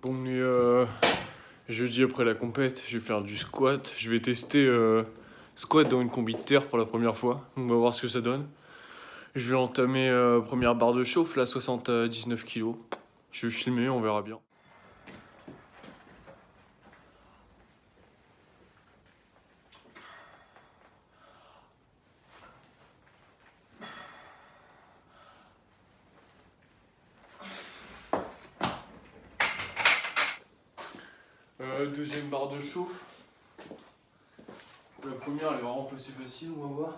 Bon, et jeudi après la compète, je vais faire du squat. Je vais tester squat dans une combi de terre pour la première fois. On va voir ce que ça donne. Je vais entamer première barre de chauffe, là, 79 kilos. Je vais filmer, on verra bien. Deuxième barre de chauffe. La première, elle est vraiment pas si facile, on va voir.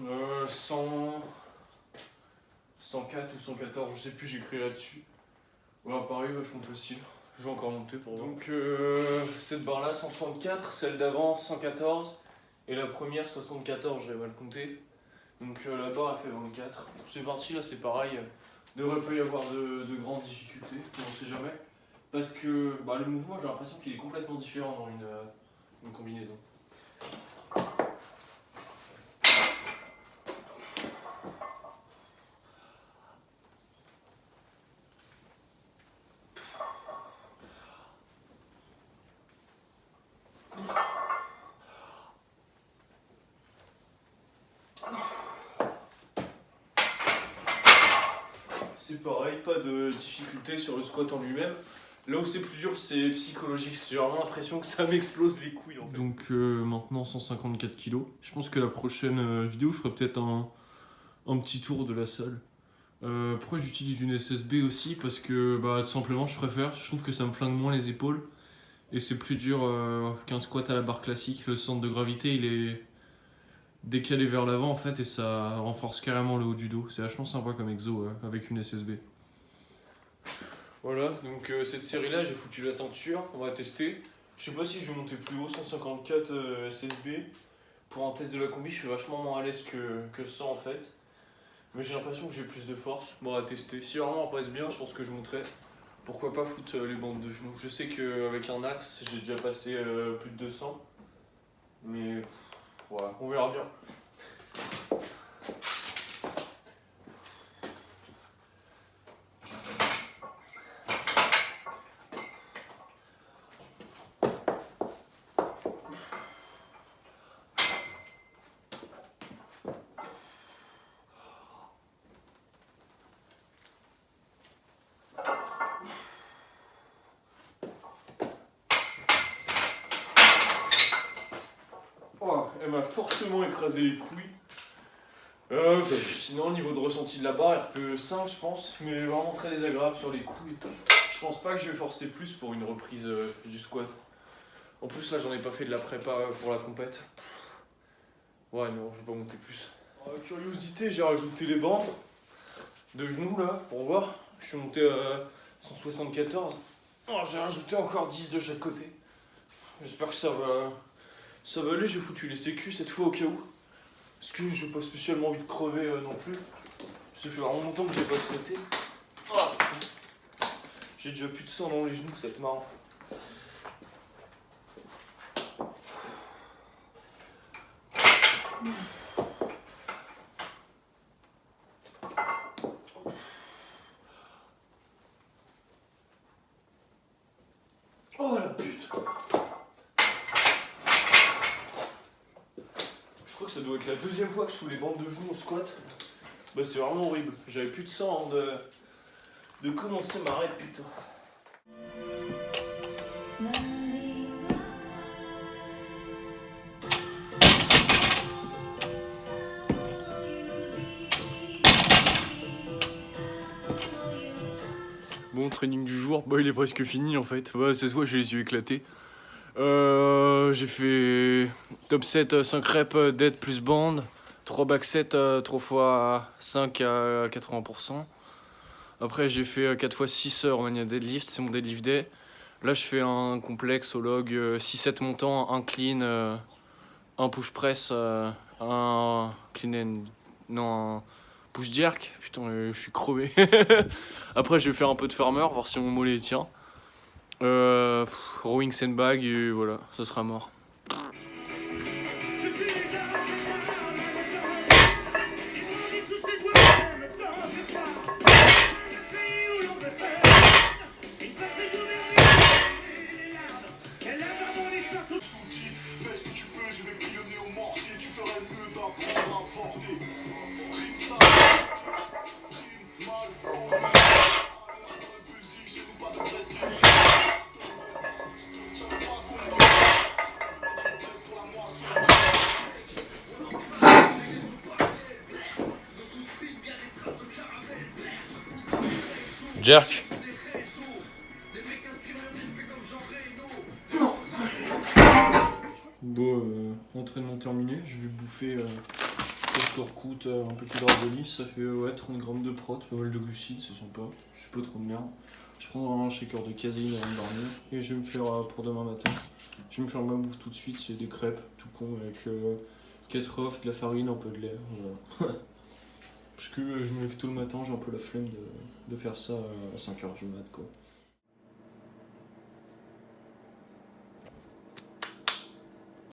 Euh, 100... 104 ou 114, je sais plus, j'ai écrit là-dessus. Ouais, pareil, vachement facile. Je vais encore monter pour voir. Donc cette barre là 134, celle d'avant 114 et la première 74, j'avais mal compté. Donc la barre elle fait 24. C'est parti, là c'est pareil. Il devrait pas y avoir de grandes difficultés, on sait jamais. Parce que le mouvement, j'ai l'impression qu'il est complètement différent dans une combinaison. C'est pareil, pas de difficulté sur le squat en lui-même. Là où c'est plus dur, c'est psychologique. J'ai vraiment l'impression que ça m'explose les couilles en fait. Donc maintenant 154 kilos. Je pense que la prochaine vidéo, je ferai peut-être un petit tour de la salle. Pourquoi j'utilise une SSB aussi? Parce que tout simplement je préfère. Je trouve que ça me flingue moins les épaules. Et c'est plus dur qu'un squat à la barre classique. Le centre de gravité il est décalé vers l'avant en fait et ça renforce carrément le haut du dos. C'est vachement sympa comme exo avec une SSB. Voilà, donc cette série là j'ai foutu la ceinture, on va tester. Je sais pas si je vais monter plus haut, 154 SSB. Pour un test de la combi je suis vachement moins à l'aise que ça en fait. Mais j'ai l'impression que j'ai plus de force. Bon, à tester. Si vraiment on passe bien, je pense que je monterai. Pourquoi pas foutre les bandes de genoux. Je sais qu'avec un axe j'ai déjà passé plus de 200. Mais voilà, on verra bien. Oh, elle m'a fortement écrasé les couilles. Sinon, au niveau de ressenti de la barre, RPE 5, je pense, mais vraiment très désagréable sur les couilles. Je pense pas que je vais forcer plus pour une reprise du squat. En plus, là, j'en ai pas fait de la prépa pour la compète. Ouais, non, je vais pas monter plus. Curiosité, j'ai rajouté les bandes de genoux là pour voir. Je suis monté à 174. Oh, j'ai rajouté encore 10 de chaque côté. J'espère que ça va aller. J'ai foutu les sécu cette fois au cas où. Parce que j'ai pas spécialement envie de crever non plus. Ça fait vraiment longtemps que j'ai pas squatté. Oh, j'ai déjà plus de sang dans les genoux, ça va être marrant. Oh la pute! Je crois que ça doit être la deuxième fois que je fous les bandes de genoux au squat. C'est vraiment horrible. J'avais plus de sang avant de commencer ma raid, putain. Bon, training du jour, il est presque fini en fait. Cette fois j'ai les yeux éclatés. J'ai fait top 7, 5 reps dead plus bande, 3 back 7, 3 fois 5 à 80%. Après j'ai fait 4 fois 6 Romania deadlift, c'est mon deadlift day. Là je fais un complexe au log 6-7 montants, un clean, un push press, un clean and... Non, un push jerk. Putain, je suis crevé. Après, je vais faire un peu de farmer, voir si mon mollet tient. Rowing sandbag et voilà, ce sera mort. Jerk. Bon, entraînement terminé, je vais bouffer quelques workout, un peu de carbolis, ça fait 30 grammes de prot, pas mal de glucides, c'est sympa, je suis pas trop de merde. Je prends un shaker de caséine avant de dormir et je vais me faire pour demain matin. Je vais me faire ma bouffe tout de suite, c'est des crêpes tout con avec 4 œufs, de la farine, un peu de lait. Voilà. Parce que je me lève tôt le matin, j'ai un peu la flemme de faire ça à 5h du mat quoi.